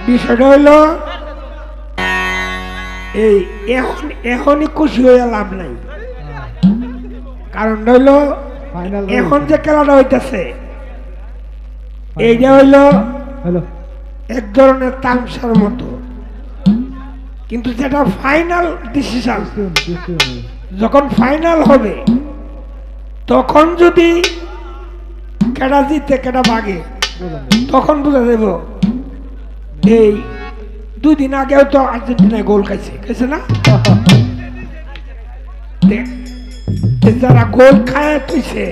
বিষয়টা হইল এই এখনই খুশি হয়ে লাভ নাই, কারণ হইল এখন যে খেলাটা হইতেছে এইটা হইল এক ধরনের তামসার মতো, কিন্তু যেটা ফাইনাল ডিসিশন, যখন ফাইনাল হবে তখন যদি কেডা জিতে কেডা ভাগে তখন বুঝা যাব। এই 2 দিন আগেও তো আর্জেন্টিনায় গোল খাইছে না, যারা গোল খায় তুইছে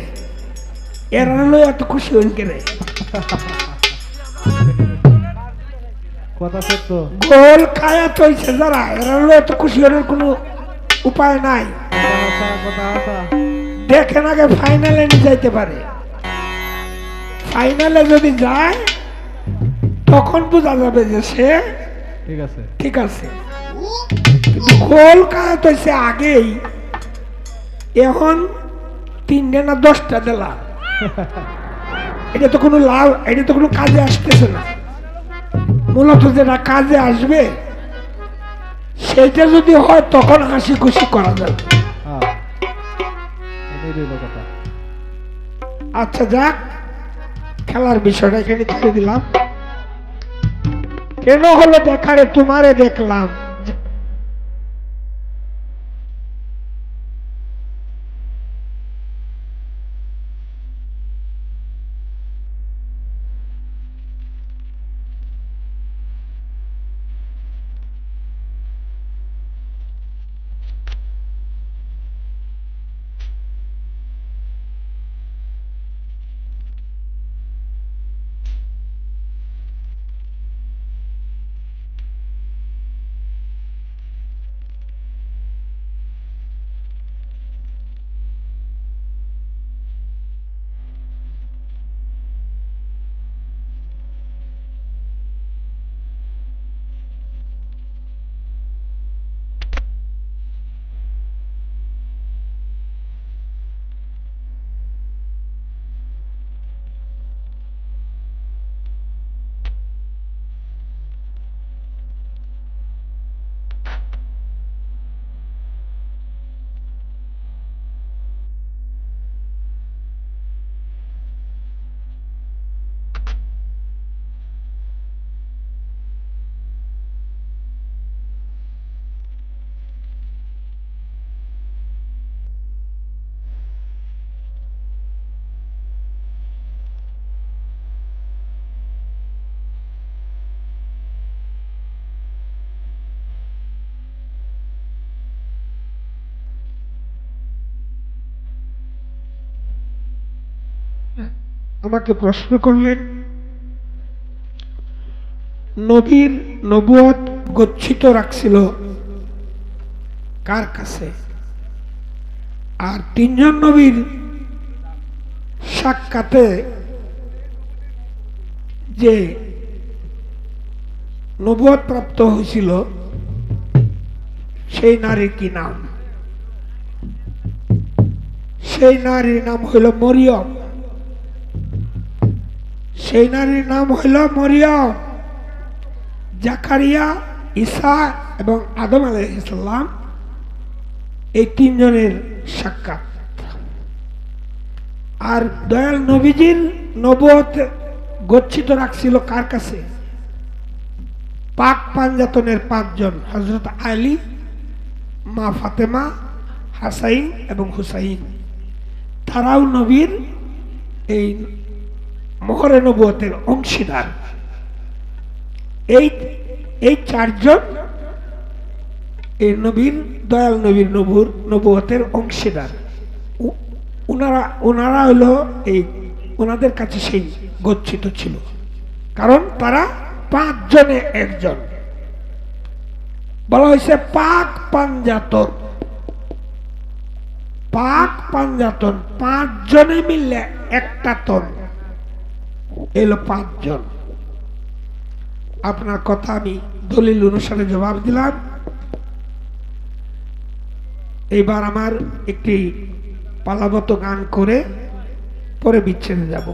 এরা লই এত খুশি হইন কেনে? গোল খায়া তৈছে যারা এরা লই এত খুশি হওয়ার কোনো উপায় নাই। দেখেন আগে ফাইনালে নিয়ে যাইতে পারে, ফাইনালে যদি যায় তখন বোঝা যাবে যে সে ঠিক আছে। কিন্তু গোল খায়া তৈছে আগেই, এখন 3টা না 10টা দিলা, এটা তো কোনো লাভ, এটা তো কোনো কাজে আসতেছে না। মূলত যেটা কাজে আসবে সেটা যদি হয় তখন হাসি খুশি করা যাবে। আচ্ছা যাক, খেলার বিষয়টা এখানে তুলে দিলাম। কেন হলো দেখারে তোমারে দেখলাম, আমাকে প্রশ্ন করলেন নবীর নবুয়ত গচ্ছিত রাখছিল কার কাছে, আর 3জন নবীর সাক্ষাতে যে নবুয়ত প্রাপ্ত হয়েছিল সেই নারীর কি নাম? সেই নারীর নাম হইল মরিয়ম। সেই নারীর নাম হইল মরিয়ম। জাকারিয়া, ঈসা এবং আদম আলাইহিস সালাম এই 3 জনের সাক্ষাৎ। আর দয়াল নবীজির নবুয়ত গচ্ছিত রাখছিল কার কাছে? পাক পাঞ্জাতনের 5 জন, হযরত আলী, মা ফাতেমা, হাসাইন এবং হুসাইন। তারাও নবীর এই মোহরে নবুয়তের অংশীদার। এই 4 জন এই নবীর দয়াল নবীর নবুয়তের অংশীদার। ওনারা হলো এই ওনাদের কাছে সেই গচ্ছিত ছিল, কারণ তারা 5 জনে 1 জন। বলা হয়েছে পাক পাঞ্জাতন। পাক পাঞ্জাতন 5 জনে মিললে একটা তন, এলো 5 জন। আপনার কথা আমি দলিল অনুসারে জবাব দিলাম। এইবার আমার একটি পালাবত গান করে পরে বিচ্ছেদে যাব।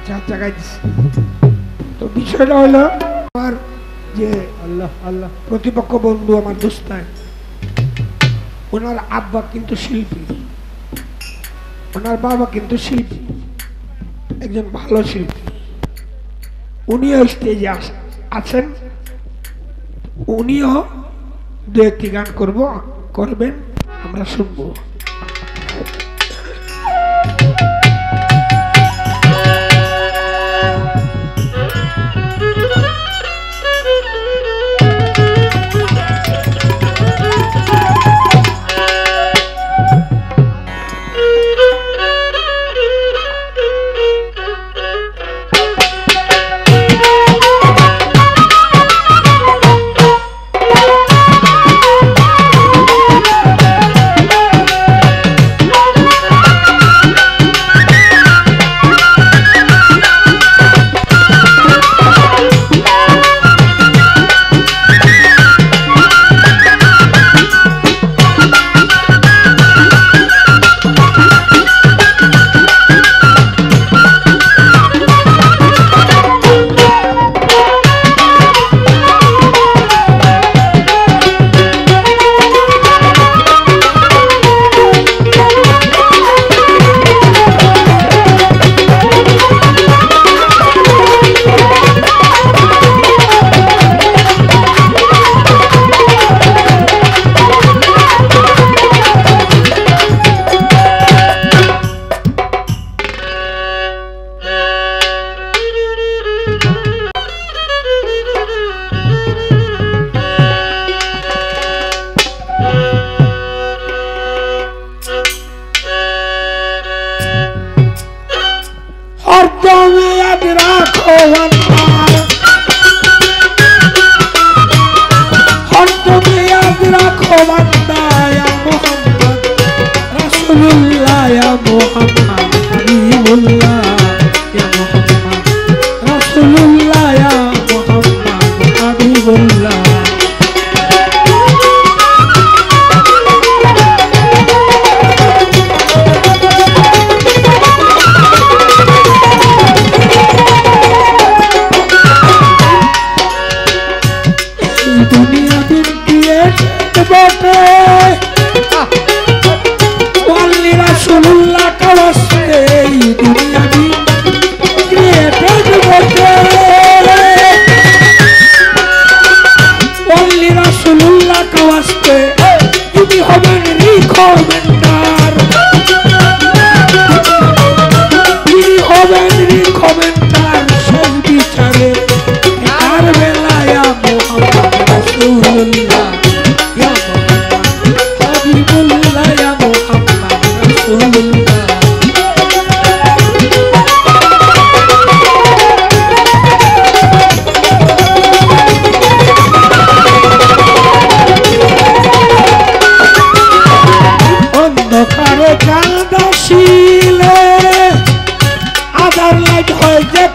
জায়গায় দিচ্ছি। তো বিষয়টা হলো আমার যে আল্লাহ আল্লাহ প্রতিপক্ষ বন্ধু আমার দোস্তায়, ওনার আব্বা কিন্তু শিল্পী, ওনার বাবা কিন্তু শিল্পী, একজন ভালো শিল্পী। উনিও স্টেজে আছেন, উনিও দু একটি গান করবেন, আমরা শুনবো।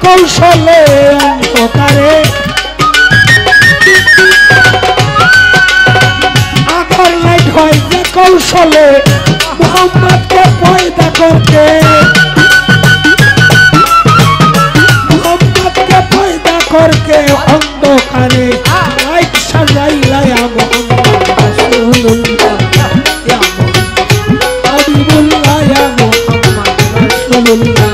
কৌশলে অন্ধকারে আধার লাইট হয় যে কৌশলে মুহাম্মদকে পয়দা করতে, মুহাম্মদকে পয়দা করতে অন্ধকারে লাইট সাজাইলায়া মুহাম্মদ রাসূলুল্লাহ ইয়া মুহাম্মদ হাবিবুল্লাহ ইয়া মুহাম্মদ রাসূলুল্লাহ।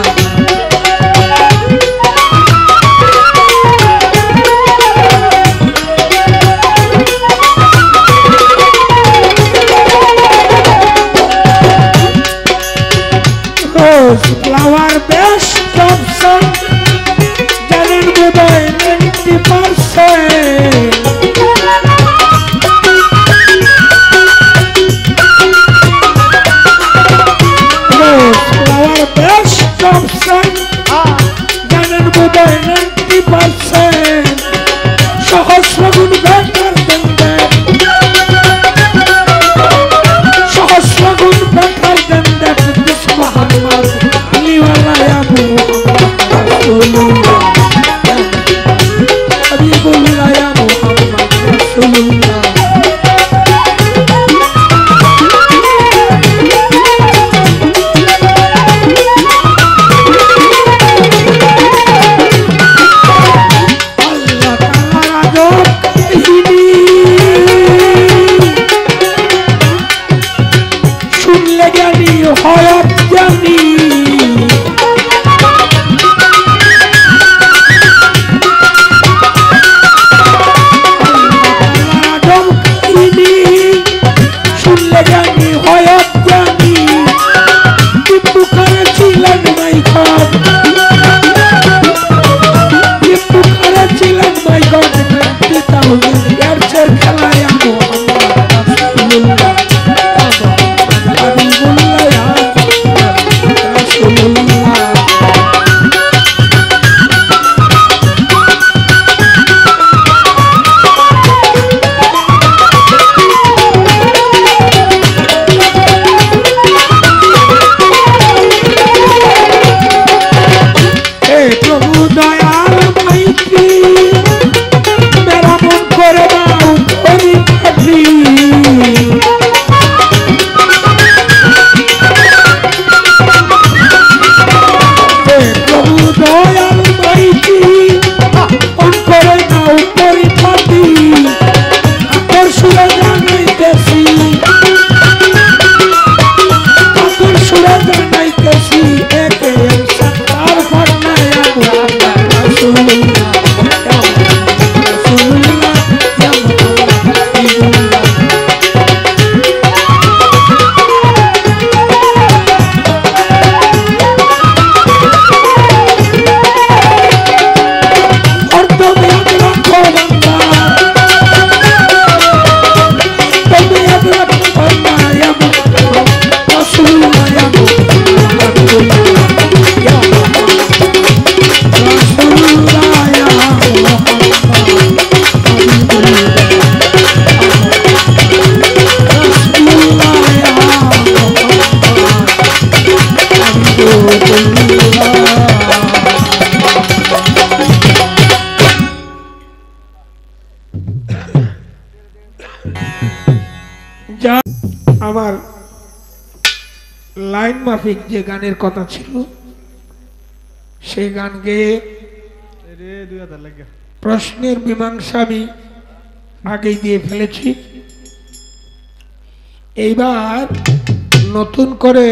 Flower best option, জানেন বোধহয় 90%। Flower best বন্ধুরা জানাইতেছি একে সত্তার ফরমায় মুহাম্মদ রাসূলুল্লাহ রাসূলুল্লাহ ইয়া মুহাম্মদ আমার লাইন মাফিক যে গানের কথা ছিল সেই গান গেয়ে প্রশ্নের মীমাংসা আমি আগেই দিয়ে ফেলেছি। এইবার নতুন করে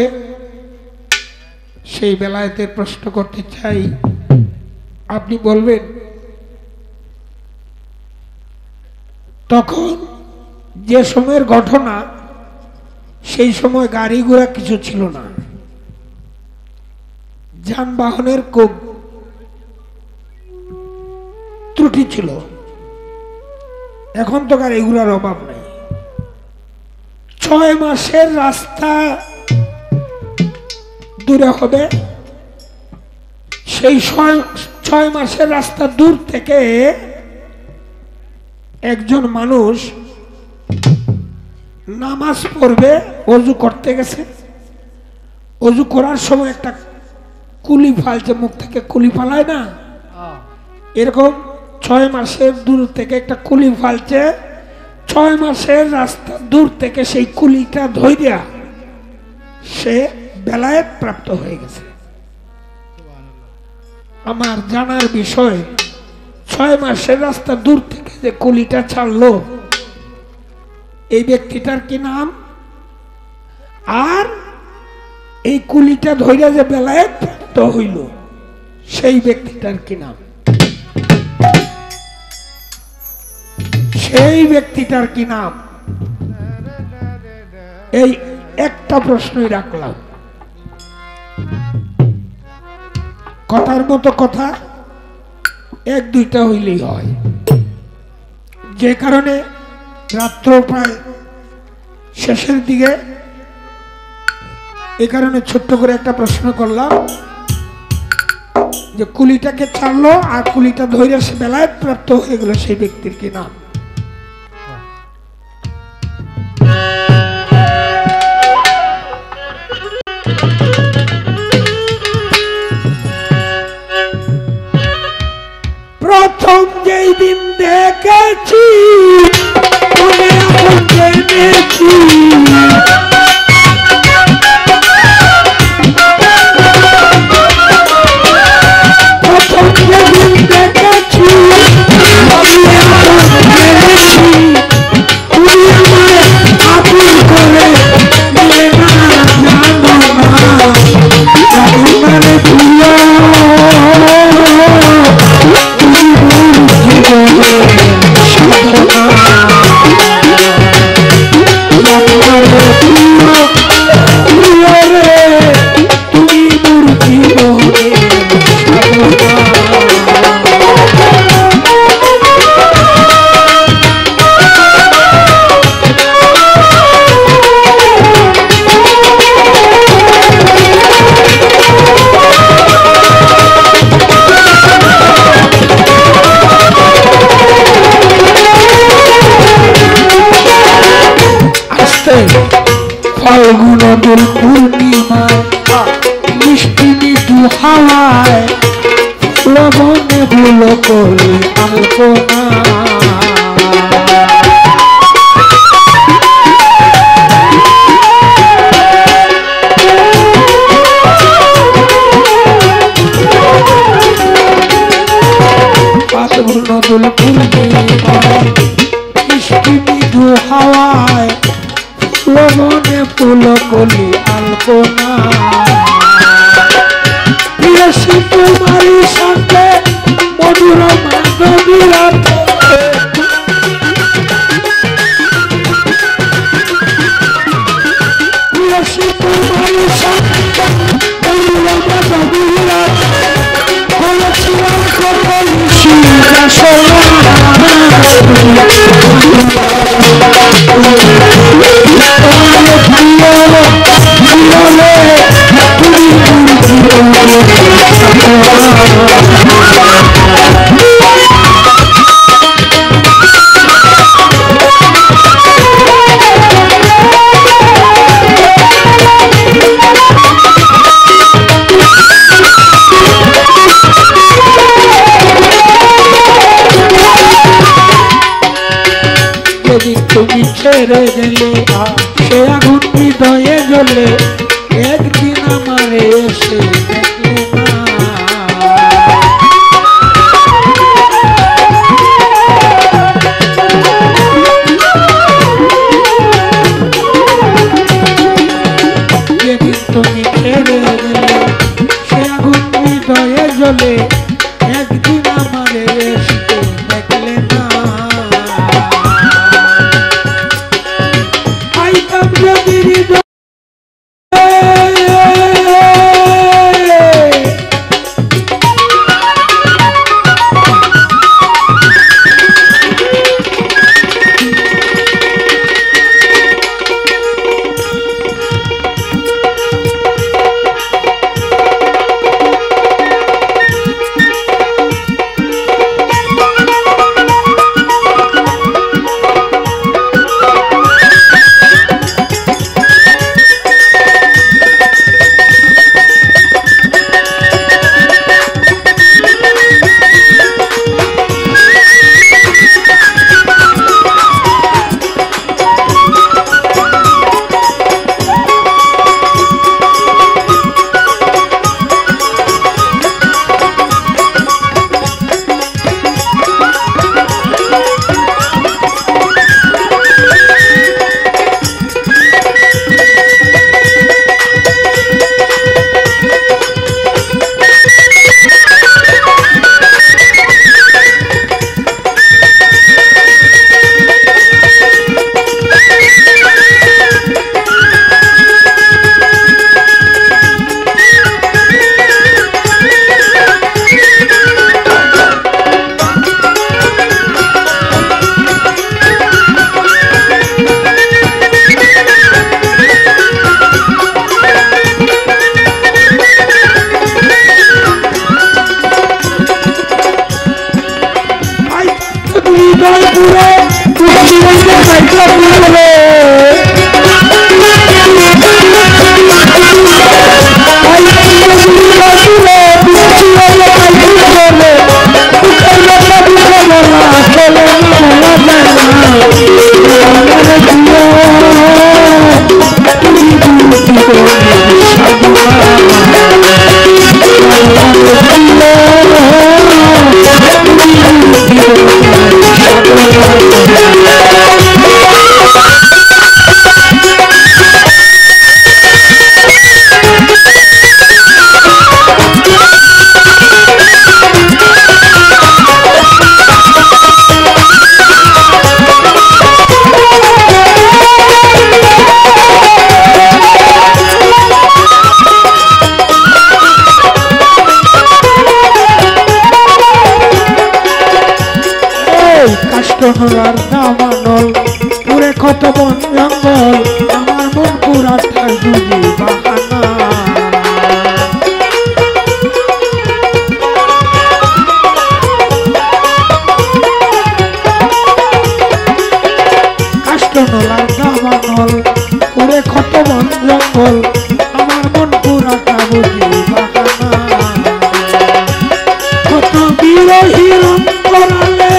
সেই বেলায়েতের প্রশ্ন করতে চাই। আপনি বলবেন তখন যে সময়ের ঘটনা সেই সময় গাড়ি ঘোড়া কিছু ছিল না, যানবাহনের খুব ত্রুটি ছিল। এখন তো গাড়ি ঘোড়ার অভাব নাই। 6 মাসের রাস্তা দূরে হবে, সেই 6 মাসের রাস্তা দূর থেকে একজন মানুষ নামাজ পড়বে, অজু করতে গেছে। অজু করার সময় একটা কুলি ফালছে, মুখ থেকে কুলি ফালায় না, এরকম 6 মাসের দূর থেকে একটা কুলি ফালছে। 6 মাসের রাস্তা দূর থেকে সেই কুলিটা ধইরা সে বেলায়েত প্রাপ্ত হয়ে গেছে। আমার জানার বিষয়, 6 মাসের রাস্তা দূর থেকে যে কুলিটা ছাড়লো এই ব্যক্তিটার কি নাম, আর এই কুলিটা ধইরা যে বেলায়েত প্রাপ্ত হইল সেই ব্যক্তিটার কি নাম, সেই ব্যক্তিটার কি নাম? এই একটা প্রশ্নই রাখলাম। কথার মতো কথা 1-2টা হইলেই হয়। যে কারণে রাত্র প্রায় শেষের দিকে, এই কারণে ছোট্ট করে একটা প্রশ্ন করলাম যে কুলিটাকে ছাড়লো আর কুলিটা ধরে সে বেলায়েত প্রাপ্ত হয়ে গেল, সেই ব্যক্তির কি নাম? প্রথম যেই দিন দেখেছি মনে এখন জেনেছি, প্রথম যেদিন দেখেছি মনে এখন জেনেছি, তুমি আমায় আপন করে নিলে না, জানো না রে ভুলো ফাল্গুন নদীর পূর্ণিমায় মিষ্টি মৃদু হাওয়ায় লবণে ভুলো করি আলপনা, ফাল্গুন নদীর পূর্ণিমায় মিষ্টি মৃদু হাওয়ায় বনে ফুল কলি আলপনা প্রিয়সী তোমারই সাথে মধুর মাধবী রাতে প্রিয়সী তোমারই সাথে মধুর মাধবী রাতে বলেছিলাম সকল তুমি ছেড়ে গেলে সে আগুন হৃদয়ে জ্বলে একদিন আমারে এসে দেখলে না যেদিন তুমি ছেড়ে গেলে সে আগুন হৃদয়ে জ্বলে একদিন আমারে এসে দেখলে না কাষ্টনলার দামানল পুরে কত বন জঙ্গল আমার মন পুরা ঠাই বুঝি বাহানা কাষ্টনলার দামানল পুরে কত বন জঙ্গল আমার মন পুরা ঠাই বুঝি বাহানা কত বিরোহী রং করালে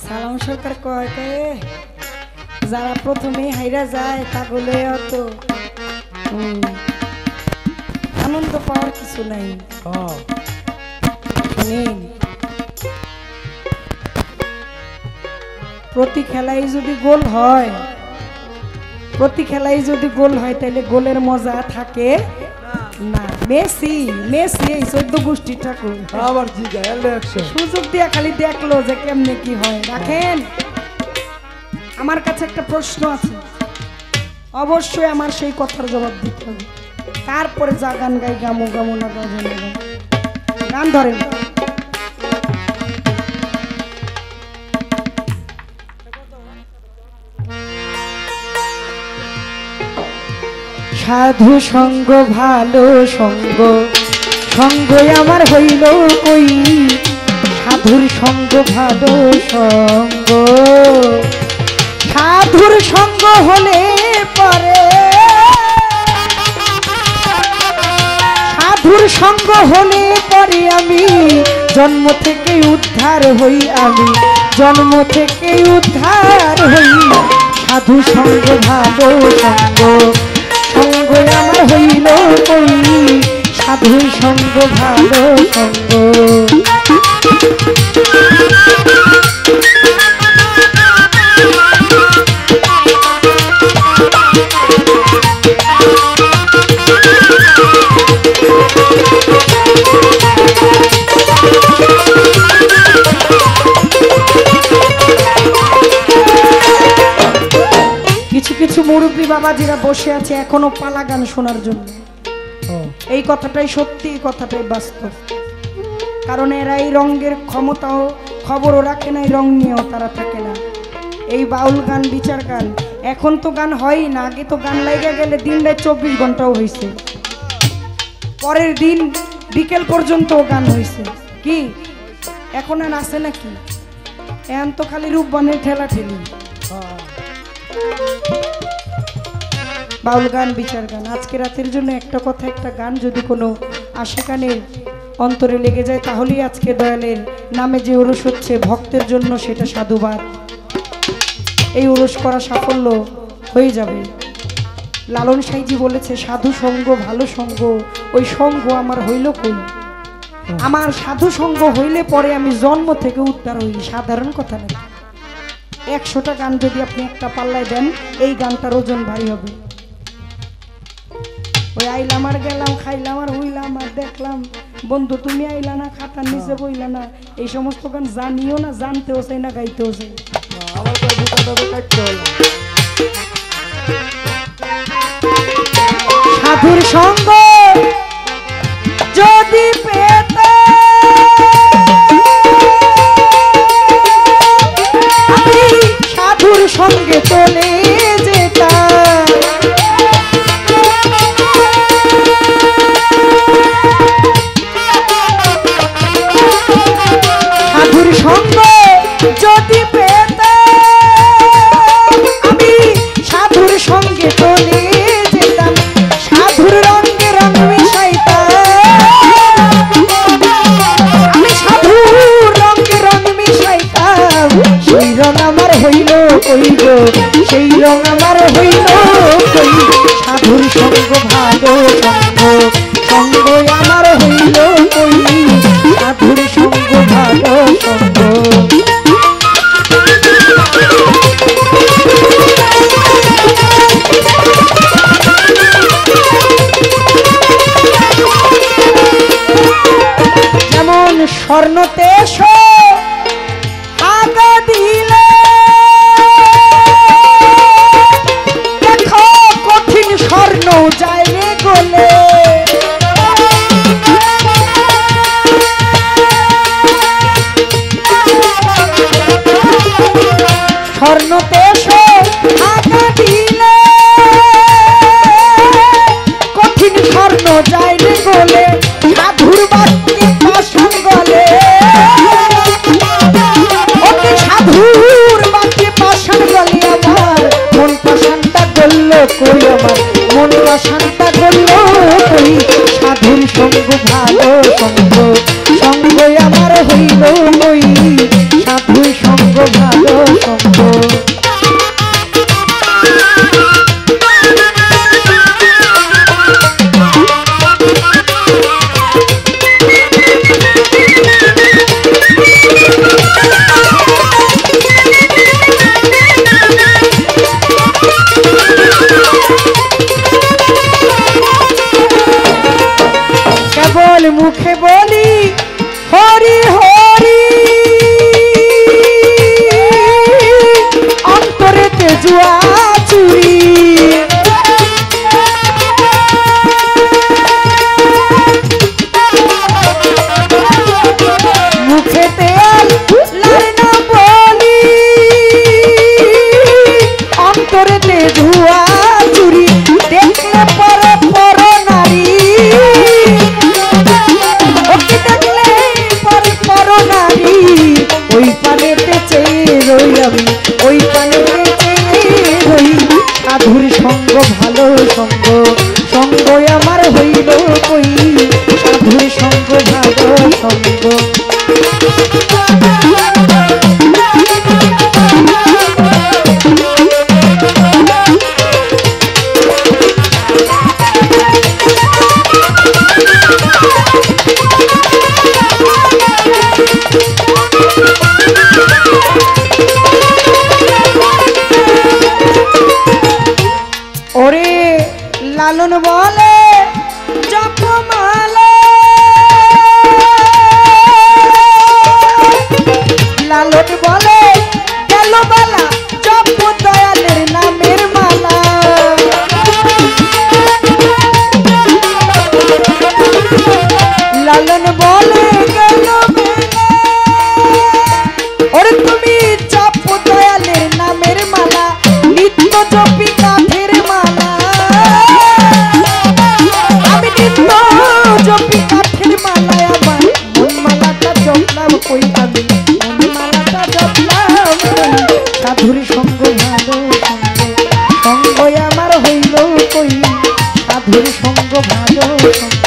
সালাম সরকার কয় যারা প্রথমে হাইরা যায় তাহলে অত আনন্দ পাওয়ার কিছু নাই। প্রতি খেলায় যদি গোল হয় তাহলে গোলের মজা থাকে না। মেসি এই 14 গোষ্ঠী ঠাকুর সুযোগ দিয়া খালি দেখলো যে কেমনে কি হয়। রাখেন, আমার কাছে একটা প্রশ্ন আছে, অবশ্যই আমার সেই কথার জবাব দিতে হবে। তারপরে যা গান গাই গামো না গান ধরেন। সাধু সঙ্গ ভালো সঙ্গ আমার হইল কই, সাধুর সঙ্গ ভালো সঙ্গ, সাধুর সঙ্গ হলে পরে, সাধুর সঙ্গ হলে পরে আমি জন্ম থেকে উদ্ধার হই, আমি জন্ম থেকে উদ্ধার হই। সাধু সঙ্গ ভালো সঙ্গ আমার হইল কই, সাধু সঙ্গ ভালো সঙ্গ। কিছু মুরব্বী বাবাজিরা বসে আছে এখনো পালা গান শোনার জন্য। এই কথাটাই সত্যি, কথাটাই বাস্তব। কারণ এরা এই রঙের ক্ষমতাও খবরও রাখে না, এই রং নিয়েও তারা থাকে না। এই বাউল গান, বিচার গান এখন তো গান হয়ই না, আগে তো গান লাইগা গেলে দিন রাত 24 ঘন্টাও হয়েছে, পরের দিন বিকেল পর্যন্ত গান হয়েছে। কি এখন আর আছে নাকি? এখন তো খালি রূপবানের ঠেলা ঠেলি। বাউল গান, বিচার গান। আজকে রাতের জন্য একটা কথা, একটা গান যদি কোনো আশিকানের অন্তরে লেগে যায় তাহলেই আজকে দয়ালের নামে যে উরস হচ্ছে ভক্তের জন্য সেটা সাধুবাদ। এই উরস করা সাফল্য হয়ে যাবে। লালন সাইজি বলেছে সাধু সঙ্গ ভালো সঙ্গ, ওই সঙ্গ আমার হইল কই? আমার সাধু সঙ্গ হইলে পরে আমি জন্ম থেকে উদ্ধার হই, সাধারণ কথা না। 100টা গান যদি আপনি একটা পাল্লায় দেন, এই গানটার ওজন ভারী হবে। ওই আইলাম আর গেলাম, খাইলাম আর হইলাম আর দেখলাম, বন্ধু তুমি আইলা না, খাতার নিচে বইলা না, এই সমস্ত গান জানিও না, জানতেও চাই না, গাইতেও চাই। সাধুর সঙ্গ যদি পেতে আমি সাধুর সঙ্গে চলে যেতাম, সাধুর সঙ্গ যদি পেতে আমি সাধুর সঙ্গে চলে যেতাম, সাধুর রঙে রঙ মিশাইতাম, আমি সাধুর রঙে রঙ মিশাইতাম, সেই রঙ আমার হইল কই গো, সেই রঙ আমার হইল কই? সাধুর সঙ্গ ভালো সঙ্গ, সঙ্গ আমার হইল কই? সাধুর সঙ্গ ভালো সঙ্গ। যেমন স্বর্ণতে আগা দিলে দেখো কঠিন স্বর্ণ যায় রে গলে, স্বর্ণতে আগা দিলে কঠিন স্বর্ণ যায় রে গলে, সাধুর বাক্যে পাষাণ গলে, ওকে সাধুর বাক্যে পাষাণ গলে, আমার মন পাষাণটা গলল কই, আমার মন পাষাণটা গলল কই? সাধুর সঙ্গ ভালো সঙ্গ, সঙ্গ আমার হইল কই? সাধুর সঙ্গ ভালো সঙ্গ। কেবল মুখে বলি হরি হরি, অন্তরেতে জুয়া চুরি, মুখেতে আল্লাহর নাম বলি, অন্তরেতে জুয়া চুরি, দেখলে পরে পর নারী, ওই পানেতে চেয়ে রই আমি, ওই পানেতে চেয়ে রই। সাধুর সঙ্গ ভালো সঙ্গ, সঙ্গ আমার হইল কই? সাধুর সঙ্গ ভালো সঙ্গ। ওরে লালন বলে জপমালা, লালন বলে গেল বালা, জপ দয়ালের নামের মালা, লালন বলে গেল বেলা, ওরে তুমি জপ দয়ালের নামের মালা, নিত্য জপি কাঠের মালা, আমি নিত্য জপি কাঠের মালা, আমার মন মালাটা জপলাম কই? আমি মন মালাটা জপলাম কই? সাধুর সঙ্গ ভালো সঙ্গ, সঙ্গ আমার হইল কই? সাধুর সঙ্গ ভালো সঙ্গ।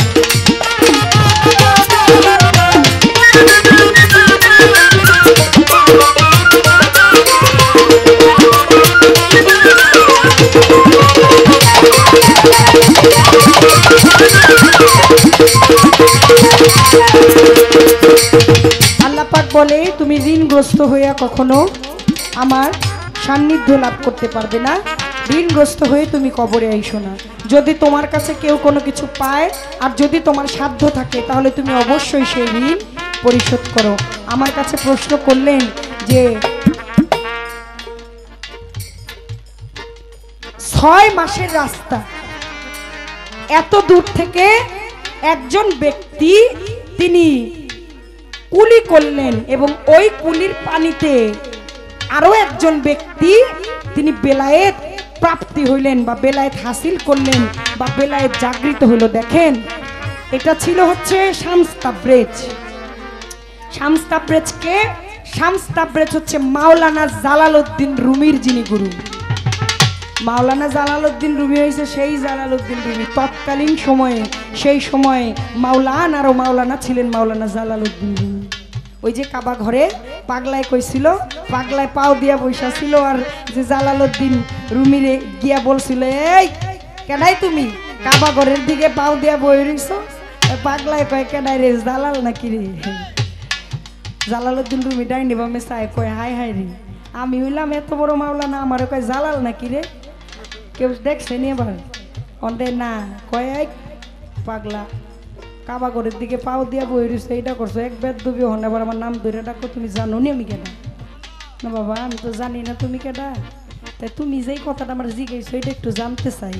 বলে তুমি ঋণগ্রস্ত হইয়া কখনো আমার সান্নিধ্য লাভ করতে পারবে না। ঋণগ্রস্ত হয়ে তুমি কবরে আইসো না। যদি তোমার কাছে কেউ কোনো কিছু পায় আর যদি তোমার সাধ্য থাকে তাহলে তুমি অবশ্যই সেই ঋণ পরিশোধ করো। আমার কাছে প্রশ্ন করলেন যে 6 মাসের রাস্তা, এত দূর থেকে একজন ব্যক্তি তিনি কুলি করলেন এবং ওই কুলির পানিতে আরো একজন ব্যক্তি তিনি বেলায়েত প্রাপ্তি হইলেন বা বেলায়েত হাসিল করলেন বা বেলায়েত জাগৃত হইল। দেখেন, এটা ছিল হচ্ছে শামস তাবরেজ। শামস তাবরেজকে, শামস তাবরেজ হচ্ছে মাওলানা জালালউদ্দিন রুমির যিনি গুরু। মাওলানা জালালউদ্দিন রুমি হয়েছে সেই জালালউদ্দিন রুমি। তৎকালীন সময়ে, সেই সময়ে মাওলানারও মাওলানা ছিলেন মাওলানা জালালউদ্দিন রুমি। ওই যে কাবা ঘরে পাগলায় কইছিল, পাগলায় পাও দিয়া বৈশা ছিল আর যে জালালউদ্দিন রুমিরে গিয়া বলছিল, এই কেডাই তুমি কাবা ঘরের দিকে পাও দিয়া বই রইছো? পাগলায় কয়, কেডাই রে, জালাল নাকি রে? জালালউদ্দিন রুমি ডাইনি বামে চায় কয়, হাই হাই রে, আমি হইলাম এত বড় মাওলানা, আমার কয় জালাল নাকি রে? কেউ দেখছে নি এবার? অন্ধে না, কয় এক পাগলা কাবা ঘরের দিকে পাও দিয়া বই রইছে, এইটা করছো এক বেদ দুবি হন, এবার আমার নাম ধরে ডাকো, তুমি জানো নি আমি কেডা? না বাবা, আমি তো জানি না তুমি কেডা, তাই তুমি যেই কথাটা আমার জিজ্ঞেস এটা একটু জানতে চাই।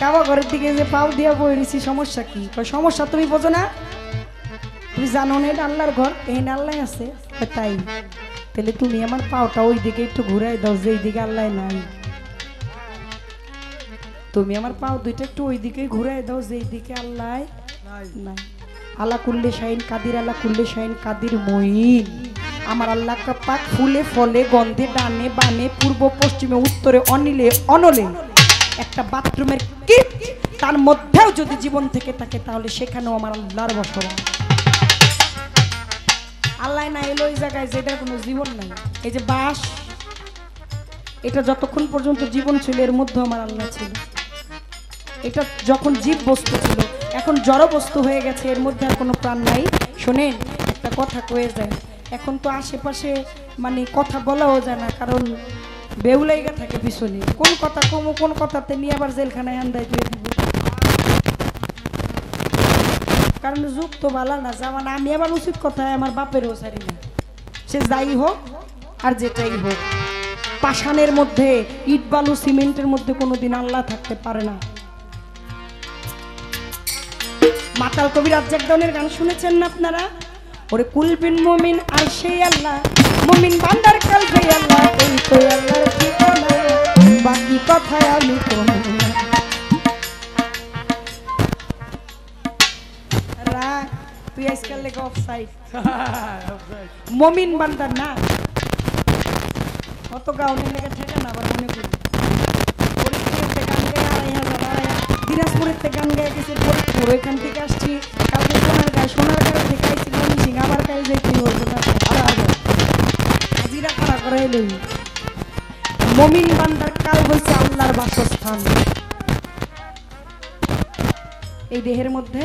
কাবা ঘরের দিকে যে পাও দিয়া বই রইছি, সমস্যা কি? সমস্যা তুমি বোঝো না? তুমি জানো না এটা আল্লাহর ঘর, এখানে আল্লাহ আছে? তাই তাহলে তুমি আমার পাওটা ওই দিকে একটু ঘুরাই দাও যেই দিকে আল্লাহ নাই। তুমি আমার পাও দুইটা একটু ওই দিকে ঘুরাই দাও যেই দিকে আল্লাহ নাই। আল্লাহ কুল্লে শাহিন কাদির, আল্লাহ কুল্লে শাহিন কাদির মঈন। আমার আল্লাহ পাক ফুলে ফলে গন্ধে ডানে বামে পূর্ব পশ্চিমে উত্তরে অনিলে অনলে একটা বাথরুমের কিট, তার মধ্যেও যদি জীবন থেকে থাকে তাহলে সেখানেও আমার আল্লাহর বসবাস। আল্লাহ না এলো ওই জায়গায় যেটার কোনো জীবন নাই। এই যে বাঁশ, এটা যতক্ষণ পর্যন্ত জীবন ছিল এর মধ্যে আমার আল্লাহ ছিল। এটা যখন জীব বস্তু ছিল, এখন জড় বস্তু হয়ে গেছে, এর মধ্যে আর কোনো প্রাণ নাই। শোনেন, একটা কথা কয়ে যায়, এখন তো আশেপাশে মানে কথা বলাও যায় না, কারণ বেউলাইগা থাকে পিছনে। কোন কথা কমো, কোন কথাতে নিয়ে আবার জেলখানায় আন্দায় দিয়ে দিব, কারণ যুগ তো ভালো না জামান। আমি আবার উচিত কথায় আমার বাপেরও সারি না, সে যাই হোক আর যেটাই হোক। পাষাণের মধ্যে, ইট বালু সিমেন্টের মধ্যে কোনোদিন আল্লাহ থাকতে পারে না। মাতাল কবি রাজ্জাক দেওয়ানের গান শুনেছেন না আপনারা? ওরে কুলবিন মুমিন আর সেই আল্লাহ, মুমিন বান্দার কালবে আল্লাহ, এই তো আল্লাহর ঠিকানা, বাকি কথায় আমি কোনো রাখ। তুই আজকাল লেগে অফসাইড। মুমিন বান্দার না অত গাউনের লেগে থাকে না। আবার মনে করি দিনাজপুরের থেকে গান গায়ে গেছে ফরিদপুর, ওইখান থেকে আসছি কালকে সোনার গায়ে, সোনার গায়ে থেকে আইছি ময়মনসিংহ, আবার গায়ে যাইতে হইব না, হাজিরা খাড়া করে এলেই। মুমিন বান্দার কাল হইছে আল্লাহর বাসস্থান। এই দেহের মধ্যে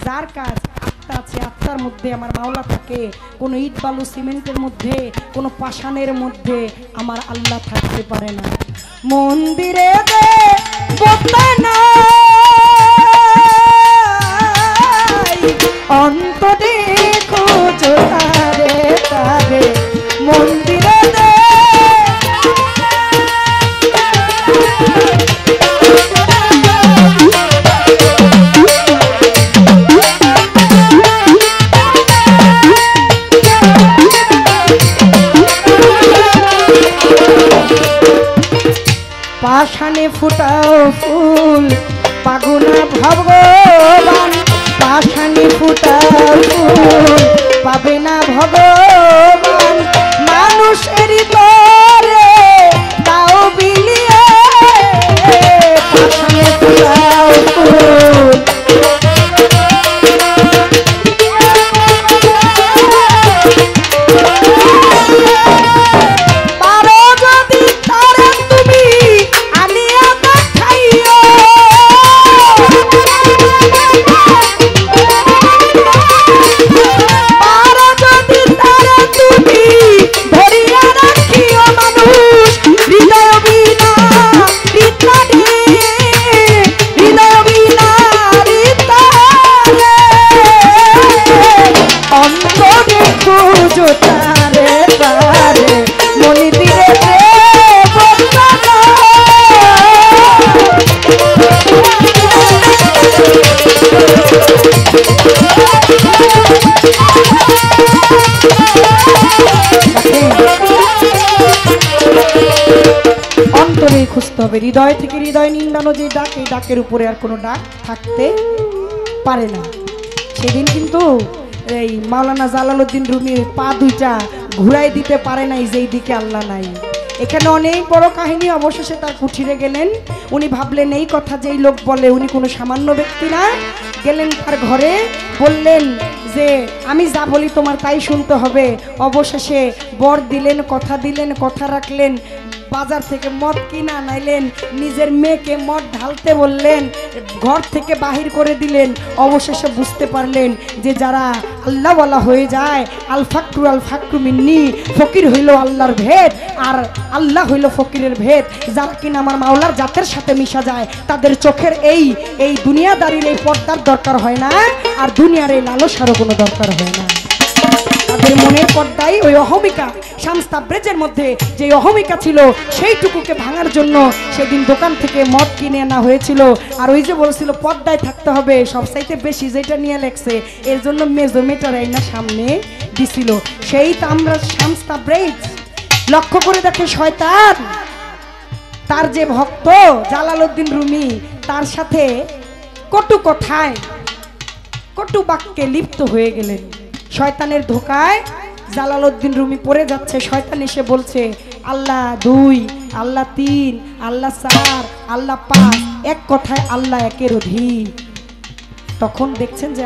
যার কাজ আত্মা আছে, আত্মার মধ্যে আমার মাওলা থাকে। কোনো ইট বালু সিমেন্টের মধ্যে, কোনো পাষাণের মধ্যে আমার আল্লাহ থাকতে পারে না। মন্দিরে দে অন্ত দেখো তারে তারে মন্দিরে দে পাষাণে ফুটাও ফুল পাগুনা ভগবান, পাষাণে ফুটাও ফুল পাবে না ভগবান। মানুষের তরে তাও বিলিয়ে পাষাণে ফুটাও ফুল। হবে। হৃদয় থেকে হৃদয় নিন্দানো যে ডাক, এই ডাকের উপরে আর কোনো ডাক থাকতে পারে না। সেদিন কিন্তু এই মাওলানা জালালউদ্দিন রুমির পা দুইটা ঘুরাই দিতে পারে নাই যেই দিকে আল্লাহ নাই। এখানে অনেক বড় কাহিনী। অবশেষে তার কুঠিরে গেলেন। উনি ভাবলেন এই কথা যেই লোক বলে উনি কোনো সামান্য ব্যক্তি না। গেলেন তার ঘরে, বললেন যে আমি যা বলি তোমার তাই শুনতে হবে। অবশেষে বর দিলেন, কথা দিলেন, কথা রাখলেন। বাজার থেকে মদ কিনা আনাইলেন, নিজের মেয়েকে মদ ঢালতে বললেন, ঘর থেকে বাহির করে দিলেন। অবশেষে বুঝতে পারলেন যে যারা আল্লাহওয়ালা হয়ে যায়, আল ফাকরু মিন্নি, ফকির হইল আল্লাহর ভেদ আর আল্লাহ হইল ফকিরের ভেদ। যারা কিনা আমার মাওলার জাতের সাথে মিশা যায়, তাদের চোখের এই দুনিয়াদারির এই পর্দার দরকার হয় না, আর দুনিয়ার এই লালসারও কোনো দরকার হয় না। তাদের মনের পর্দায় ওই অহমিকা, শামস তাবরেজের মধ্যে যে অহমিকা ছিল, সেইটুকুকে ভাঙার জন্য সেদিন দোকান থেকে মদ কিনে আনা হয়েছিল। আর ওই যে বলছিল পর্দায় থাকতে হবে, সবচাইতে বেশি যেটা নিয়ে লেখছে, এর জন্য মেজোমিটার আইনা সামনে দিছিল। সেই তো আমরা শামস তাবরেজ লক্ষ্য করে দেখে শয়তান তার যে ভক্ত জালালউদ্দিন রুমি, তার সাথে কটু কথায়, কটু বাক্যে লিপ্ত হয়ে গেলেন। শয়তানের ধোকায় জালালউদ্দিন রুমি পড়ে যাচ্ছে। শয়তান এসে বলছে আল্লাহ 2, আল্লাহ 3, আল্লাহ 4, আল্লাহ 5, এক কথায় আল্লাহ একের অধিক। তখন দেখছেন যে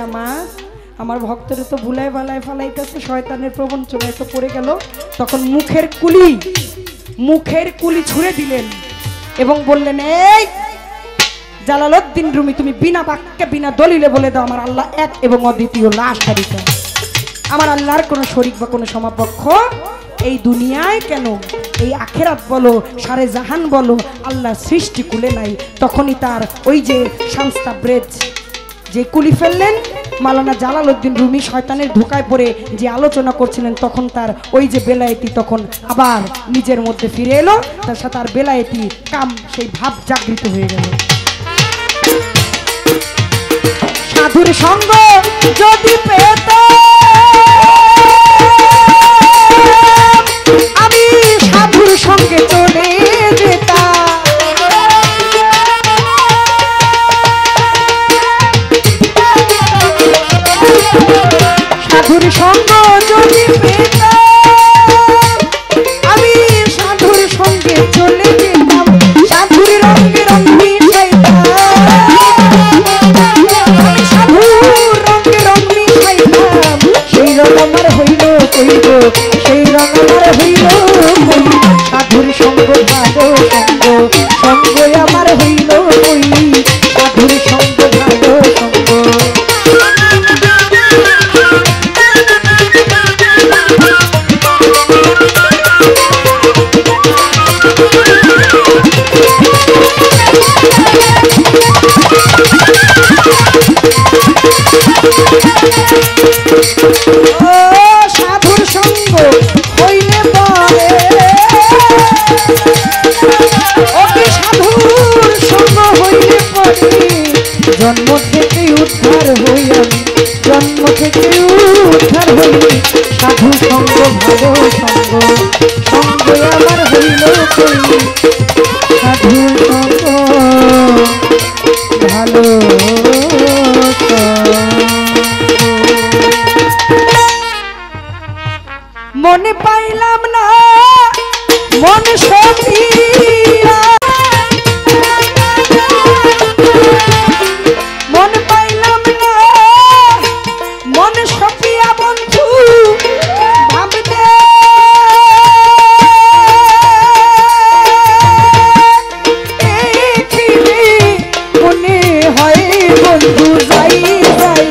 আমার ভক্তরা তো ভুলায় বালায় ফালাইতেছে, শয়তানের প্রবঞ্চনায় তো পড়ে গেল। তখন মুখের কুলি ছুঁড়ে দিলেন এবং বললেন এই জালালউদ্দিন রুমি, তুমি বিনা বাক্যে বিনা দলিলে বলে দাও আমার আল্লাহ এক এবং অদ্বিতীয়, লাশারিকা। আমার আল্লাহর কোনো শরীক বা কোনো সমপক্ষ এই দুনিয়ায় কেন, এই আখেরাত বলো, সারে জাহান বলো, আল্লাহ সৃষ্টি কুলে নাই। তখনই তার ওই যে শামস তাবরেজ যে কুলি ফেললেন, মাওলানা জালালউদ্দিন রুমি শয়তানের ধোকায় পড়ে যে আলোচনা করছিলেন, তখন তার ওই যে বেলায়েতি তখন আবার নিজের মধ্যে ফিরে এলো। তার সাথে আর বেলায়েতি কাম, সেই ভাব জাগৃত হয়ে গেল। সাধুর সঙ্গ যদি পেতাম আমি সাধুর সঙ্গে চলে যেতাম। সাধুর সঙ্গ যদি পেতাম আমি সাধুর সঙ্গে চলে যেতাম। সাধুর রঙে রঙে সেই রঙ আমার হইল কইব, সেই রঙ আমার হইল কই। সাধুর সঙ্গ ভালো সঙ্গ, সঙ্গ আমার হইল কই। সাধুর সঙ্গ ভালো সঙ্গ। ও সাধুর সঙ্গ হইলে পরে, ওকে সাধুর সঙ্গ হইলে পরে জন্ম থেকে উদ্ধার হই আমি, জন্ম থেকে উদ্ধার হই। সাধু সঙ্গ ভালো সঙ্গ, সঙ্গ আমার হইল কই। সাধু সঙ্গ ভালো মনে পাইলাম না মন সপিয়া, মন পাইলাম না মন সপিয়া বন্ধু ভাবতে মনে হয় বন্ধু যাই যাই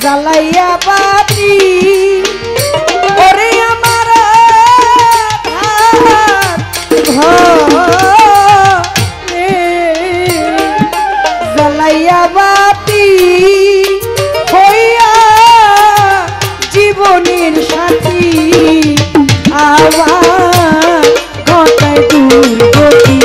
জ্বালাইয়া বাতি ওরে আমার ঘরে জ্বালাইয়া বাতি হইয়া জীবনের সাথী আবার ঘটায় দুর্গতি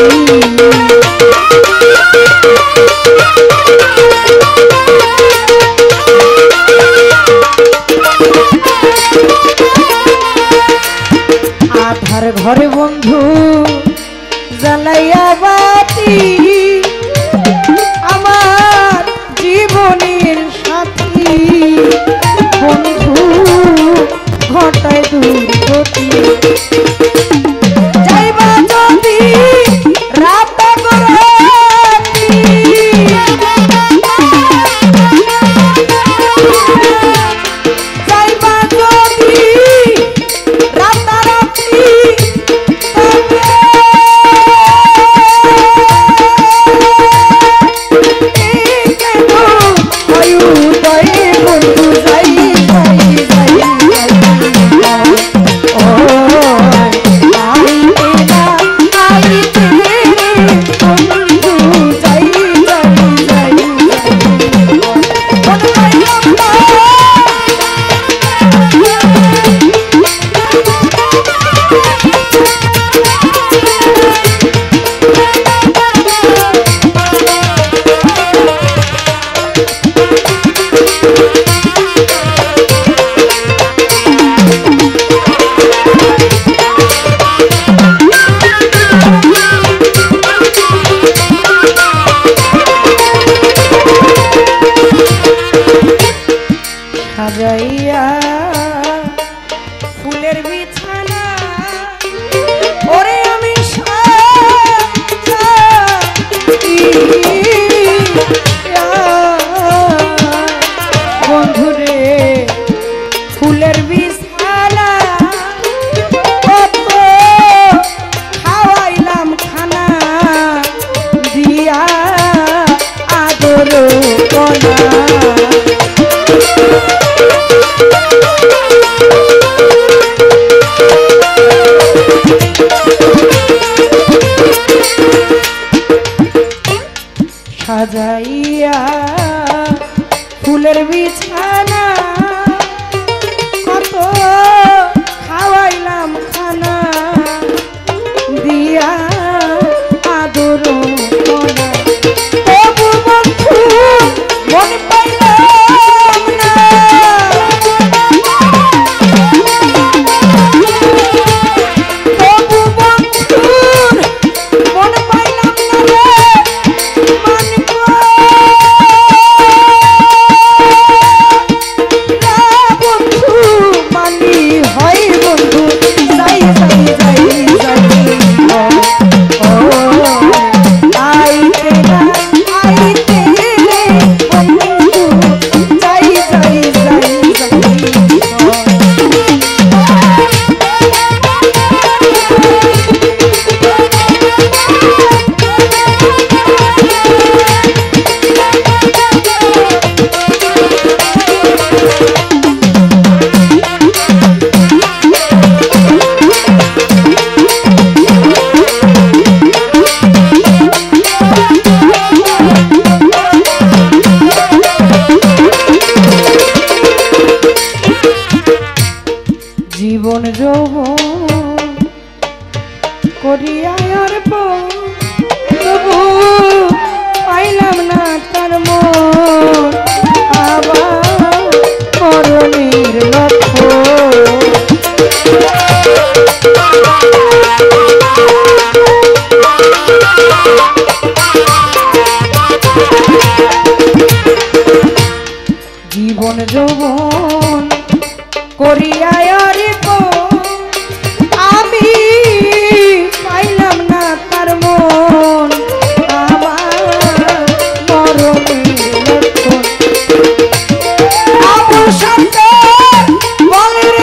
আধার ঘরে বন্ধু জ্বালাইয়া বাতি আমার জীবনের সাথী বন্ধু ঘটায় দুর্গতি যাইবা যদি রাত গরাতি যাইবা যদি রাতারাতি সাজাইয়া ফুলের বিছানা ওরে আমি বন্ধুরে ফুলের বিছানা কত খাওয়াইলাম খানা দিয়া আদর কলা সাজাইয়া ফুলের বিছানা কত খাওয়াইলাম খানা দিয়া আদর কলা তবু বন্ধু মন পাইলাম না তবু বন্ধুর মন পাইলাম না রে জীবন যৌবন করিয়া আর তবু পাইলাম না তার মন আবার মরণের লক্ষ্য জীবন যৌবন করিয়া আমি পাইলাম না তার মন আমার মরণের লক্ষণ আবুল সরকার বলের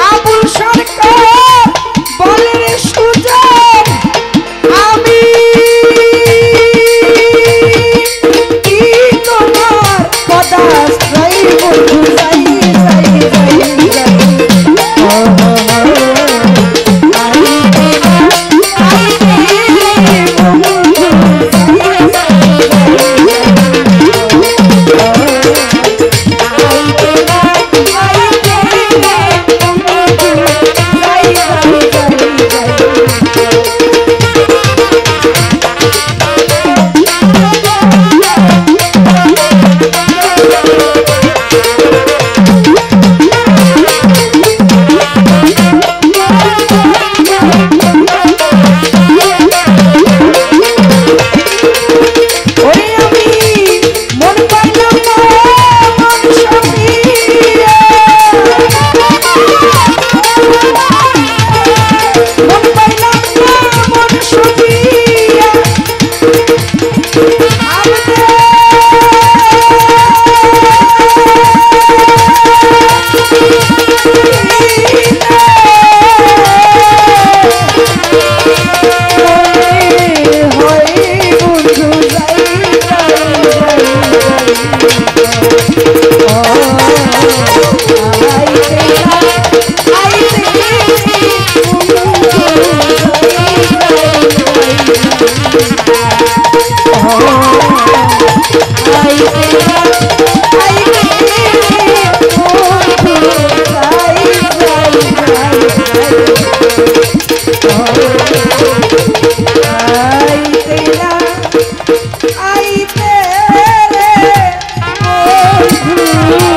আবুল সরকার বলের সুজন আমি ধুলি